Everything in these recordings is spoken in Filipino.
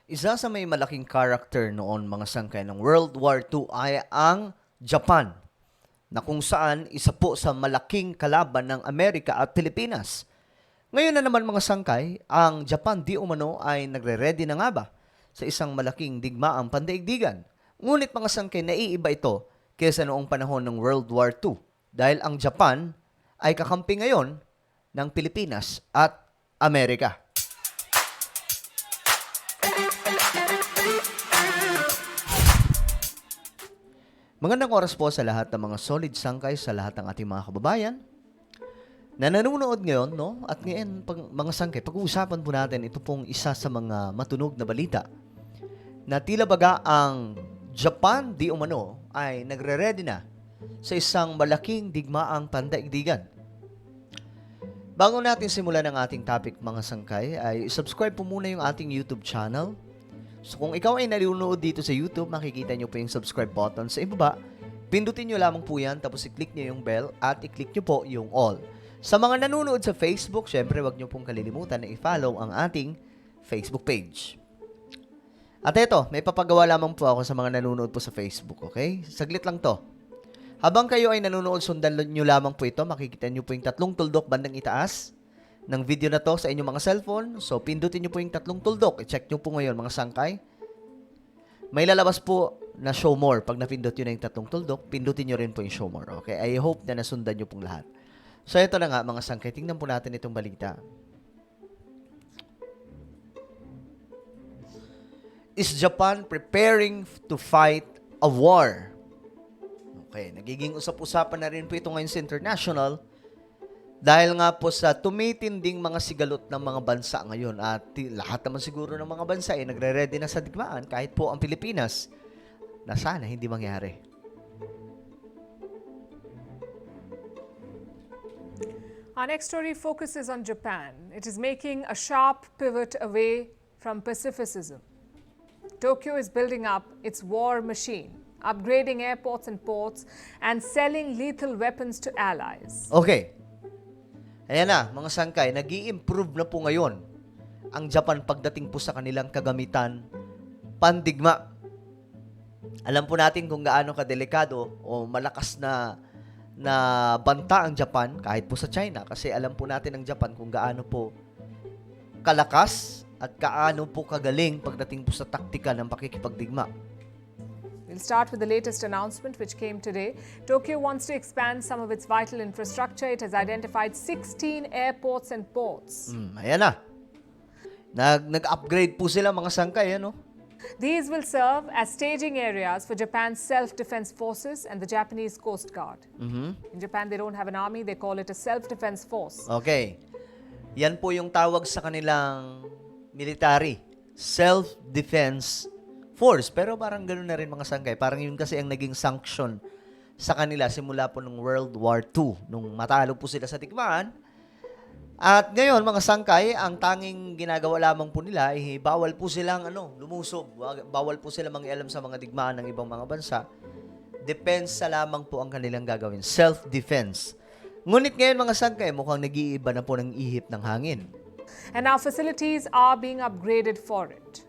Isa sa may malaking character noon mga sangkay ng World War II ay ang Japan, na kung saan isa po sa malaking kalaban ng Amerika at Pilipinas. Ngayon na naman mga sangkay, ang Japan di umano ay nagre-ready na nga ba sa isang malaking digmaang pandaigdigan. Ngunit mga sangkay, naiiba ito kaysa noong panahon ng World War II dahil ang Japan ay kakampi ngayon ng Pilipinas at Amerika. Magandang oras po sa lahat ng mga solid sangkay, sa lahat ng ating mga kababayan na nanonood ngayon, no? At ngayon, mga sangkay, pag-uusapan po natin ito pong isa sa mga matunog na balita na tila baga ang Japan di umano ay nagre-ready na sa isang malaking digmaang pandaigdigan. Bago natin simulan ang ating topic mga sangkay, ay subscribe po muna yung ating YouTube channel. So kung ikaw ay nanonood dito sa YouTube, makikita nyo po yung subscribe button sa ibaba. Pindutin nyo lamang po yan, tapos i-click nyo yung bell at i-click nyo po yung all. Sa mga nanonood sa Facebook, syempre wag nyo pong kalilimutan na i-follow ang ating Facebook page. At eto, may papagawa lamang po ako sa mga nanonood po sa Facebook, okay? Saglit lang to. Habang kayo ay nanonood, sundan nyo lamang po ito. Makikita nyo po yung tatlong tuldok bandang itaas ng video na to sa inyong mga cellphone. So, pindutin nyo po yung tatlong tuldok. I-check nyo po ngayon mga sangkay. May lalabas po na show more. Pag napindot nyo na yung tatlong tuldok, pindutin nyo rin po yung show more. Okay? I hope na nasundan nyo pong lahat. So, ito na nga mga sangkay. Tingnan po natin itong balita. Is Japan preparing to fight a war? Okay, nagiging usap-usapan na rin po ito ngayon sa international dahil nga po sa tumitinding mga sigalot ng mga bansa ngayon at lahat naman siguro ng mga bansa ay nagre-ready na sa digmaan kahit po ang Pilipinas na sana hindi mangyari. Our next story focuses on Japan. It is making a sharp pivot away from Pacificism. Tokyo is building up its war machine, upgrading airports and ports, and selling lethal weapons to allies. Okay. Ayan na, mga sangkay, nag-i-improve na po ngayon ang Japan pagdating po sa kanilang kagamitan pandigma. Alam po natin kung gaano kadelikado o malakas na banta ang Japan kahit po sa China kasi alam po natin ang Japan kung gaano po kalakas at kaano po kagaling pagdating po sa taktika ng pakikipagdigma. We'll start with the latest announcement which came today. Tokyo wants to expand some of its vital infrastructure. It has identified 16 airports and ports. Ayan na. Nag-upgrade po sila mga sangkay, ano? These will serve as staging areas for Japan's self-defense forces and the Japanese Coast Guard. In Japan, they don't have an army. They call it a self-defense force. Okay. Yan po yung tawag sa kanilang military. Self-defense force. Pero parang ganoon na rin mga sangkay. Parang yun kasi ang naging sanction sa kanila simula po ng World War II. Nung matalo po sila sa digmaan. At ngayon, mga sangkay, ang tanging ginagawa lamang po nila ay bawal po silang lumusob. Bawal po silang mangialam sa mga digmaan ng ibang mga bansa. Depensa lamang po ang kanilang gagawin. Self-defense. Ngunit ngayon, mga sangkay, mukhang nag-iiba na po ng ihip ng hangin. And our facilities are being upgraded for it.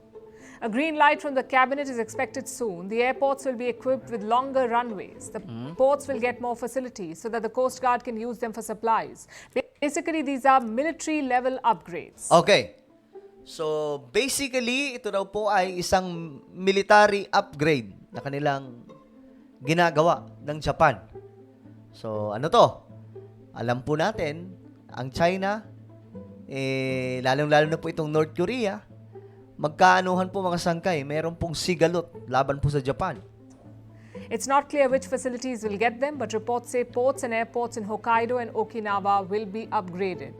A green light from the cabinet is expected soon. The airports will be equipped with longer runways. The ports will get more facilities so that the Coast Guard can use them for supplies. Basically, these are military-level upgrades. Okay. So, basically, ito daw po ay isang military upgrade na kanilang ginagawa ng Japan. So, ano to? Alam po natin, ang China, lalong-lalo na po itong North Korea, magkaanuhan po mga sangkay, meron pong sigalot laban po sa Japan. It's not clear which facilities will get them, but reports say ports and airports in Hokkaido and Okinawa will be upgraded.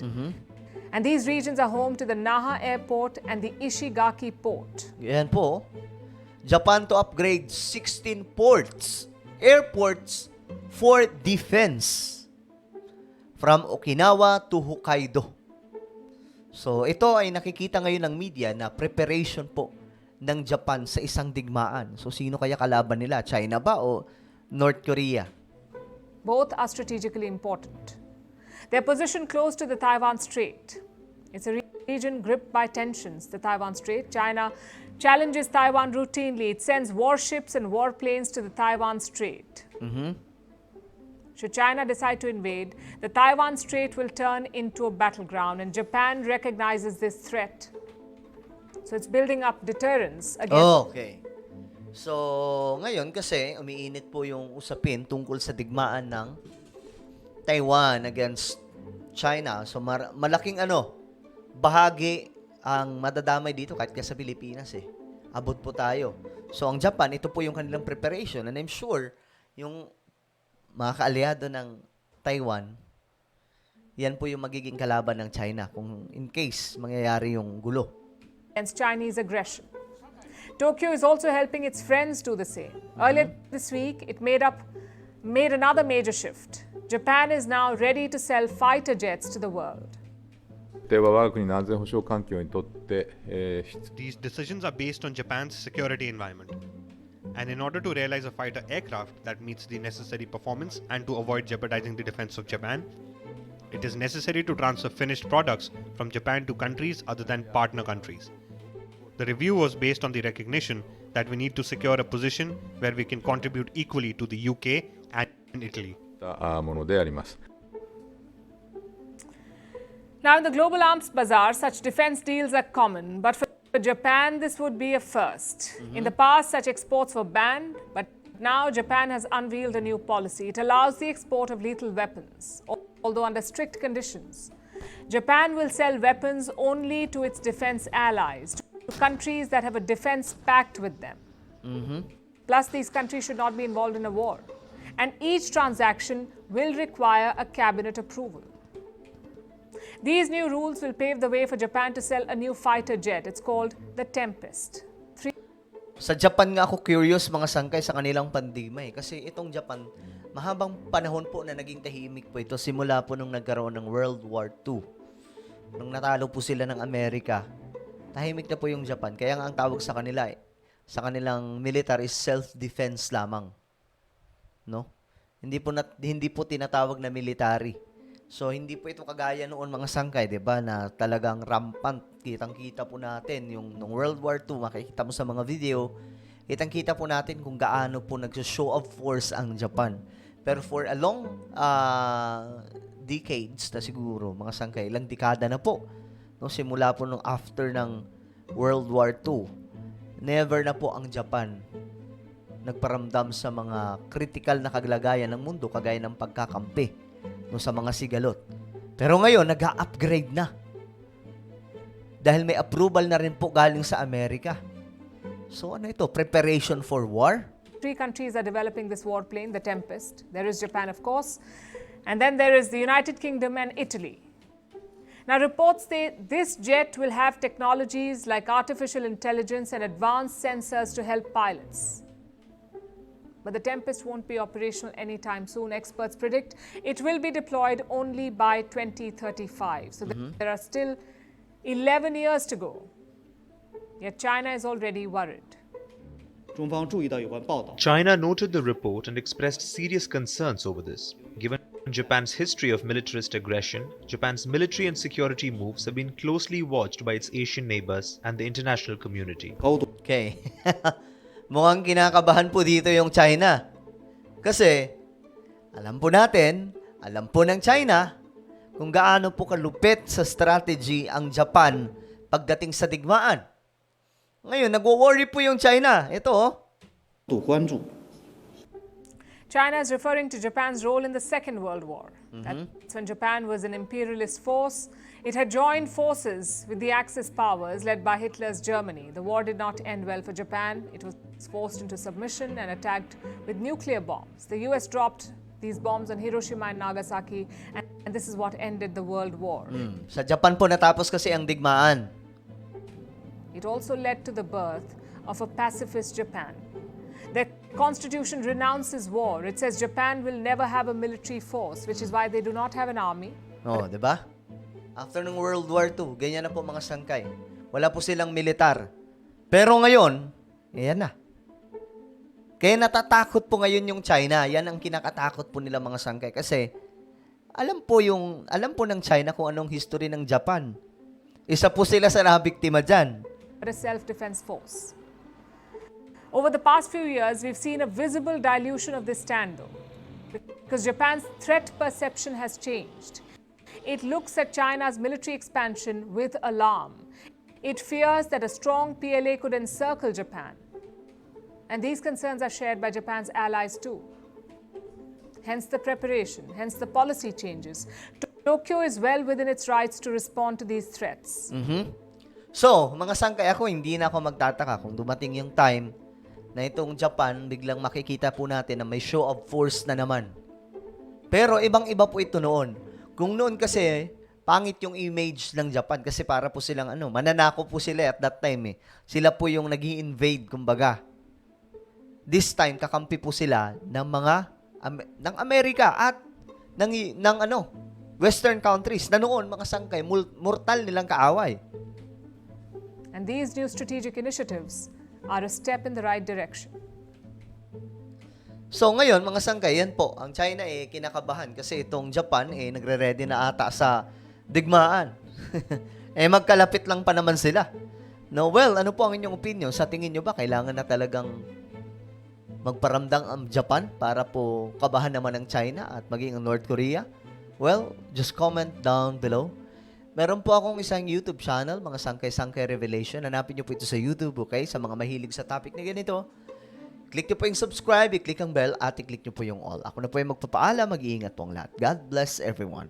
And these regions are home to the Naha Airport and the Ishigaki Port. Yan po. Japan to upgrade 16 ports, airports for defense from Okinawa to Hokkaido. So, ito ay nakikita ngayon ng media na preparation po ng Japan sa isang digmaan. So, sino kaya kalaban nila? China ba o North Korea? Both are strategically important. They're positioned close to the Taiwan Strait. It's a region gripped by tensions. The Taiwan Strait, China challenges Taiwan routinely. It sends warships and warplanes to the Taiwan Strait. Should China decide to invade, the Taiwan Strait will turn into a battleground, and Japan recognizes this threat. So it's building up deterrence against. Okay. So, ngayon kasi umiinit po yung usapin tungkol sa digmaan ng Taiwan against China. So, malaking bahagi ang madadamay dito kahit sa Pilipinas eh. Abot po tayo. So, ang Japan, ito po yung kanilang preparation, and I'm sure yung mga kaalyado ng Taiwan, yan po yung magiging kalaban ng China kung in case mangyayari yung gulo. Against Chinese aggression. Tokyo is also helping its friends do the same. Earlier this week, it made another major shift. Japan is now ready to sell fighter jets to the world. では我が国の安全保障環境にとって、These decisions are based on Japan's security environment. And in order to realize a fighter aircraft that meets the necessary performance and to avoid jeopardizing the defense of Japan, it is necessary to transfer finished products from Japan to countries other than partner countries. The review was based on the recognition that we need to secure a position where we can contribute equally to the UK and Italy. たものであります。 Now, in the global arms bazaar, such defense deals are common, but for Japan, this would be a first. In the past, such exports were banned, but now Japan has unveiled a new policy. It allows the export of lethal weapons, although under strict conditions. Japan will sell weapons only to its defense allies, to countries that have a defense pact with them. Plus, these countries should not be involved in a war. And each transaction will require a cabinet approval. These new rules will pave the way for Japan to sell a new fighter jet. It's called the Tempest. Sa Japan nga ako curious mga sangkay sa kanilang pandemya eh. Kasi itong Japan, mahabang panahon po na naging tahimik po ito simula po nung nagkaroon ng World War II. Nung natalo po sila ng Amerika, tahimik na po yung Japan. Kaya nga ang tawag sa kanila sa kanilang military is self-defense lamang. No? Hindi po tinatawag na military. So, hindi po ito kagaya noon mga sangkay, di ba, na talagang rampant. Kitang-kita po natin yung nung World War II, makikita mo sa mga video, kitang-kita po natin kung gaano po nag-show of force ang Japan. Pero for a long decades na siguro, mga sangkay, ilang dekada na po, no, simula po nung after ng World War II, never na po ang Japan nagparamdam sa mga critical na kaglagayan ng mundo, kagaya ng pagkakampi no, sa mga sigalot. Pero ngayon, nag-upgrade na. Dahil may approval na rin po galing sa Amerika. So ano ito? Preparation for war? 3 countries are developing this warplane, the Tempest. There is Japan, of course. And then there is the United Kingdom and Italy. Now, reports say this jet will have technologies like artificial intelligence and advanced sensors to help pilots. But the Tempest won't be operational anytime soon. Experts predict it will be deployed only by 2035. So there are still 11 years to go. Yet China is already worried. 中方注意到有关报道。 China noted the report and expressed serious concerns over this. Given Japan's history of militarist aggression, Japan's military and security moves have been closely watched by its Asian neighbors and the international community. 高度 Okay. Mukhang kinakabahan po dito yung China. Kasi, alam po natin, alam po ng China, kung gaano po kalupit sa strategy ang Japan pagdating sa digmaan. Ngayon, nagwo-worry po yung China. Ito, 度关注。 China is referring to Japan's role in the Second World War. That's when Japan was an imperialist force. It had joined forces with the Axis powers led by Hitler's Germany. The war did not end well for Japan. It was forced into submission and attacked with nuclear bombs. The US dropped these bombs on Hiroshima and Nagasaki, and this is what ended the World War. sa Japan po natapos kasi ang digmaan. It also led to the birth of a pacifist Japan. The constitution renounces war. It says Japan will never have a military force, which is why they do not have an army. Oh, 'di ba? After ng World War II, ganyan na po mga sangkay. Wala po silang militar. Pero ngayon, ayan na. Kaya natatakot po ngayon yung China. Yan ang kinakatakot po nila mga sangkay. Kasi, alam po ng China kung anong history ng Japan. Isa po sila sa nabiktima dyan. a self-defense force. Over the past few years, we've seen a visible dilution of this stand, though, because Japan's threat perception has changed. It looks at China's military expansion with alarm. It fears that a strong PLA could encircle Japan. And these concerns are shared by Japan's allies too. Hence the preparation, hence the policy changes. Tokyo is well within its rights to respond to these threats. So, mga sangkay, ako hindi na ako magtataka kung dumating yung time na itong Japan, biglang makikita po natin na may show of force na naman. Pero ibang-iba po ito noon. Kung noon kasi, pangit yung image ng Japan kasi para po silang mananako po sila at that time eh. Sila po yung nag-i-invade, kumbaga. This time, kakampi po sila ng mga ng Amerika at ng Western countries na noon, mga sangkay, mortal nilang kaaway. And these new strategic initiatives are a step in the right direction. So ngayon, mga sangkay, yan po, ang China kinakabahan kasi itong Japan nagre-ready na ata sa digmaan. Magkalapit lang pa naman sila. No, well, ano po ang inyong opinion? Sa tingin nyo ba, kailangan na talagang magparamdang ang Japan para po kabahan naman ng China at maging ang North Korea? Well, just comment down below. Meron po akong isang YouTube channel, mga Sangkay-Sangkay Revelation. Hanapin nyo po ito sa YouTube, okay? Sa mga mahilig sa topic na ganito. Click nyo po yung subscribe, i-click ang bell, at i-click nyo po yung all. Ako na po yung magpapaalam, mag-iingat po ang lahat. God bless everyone.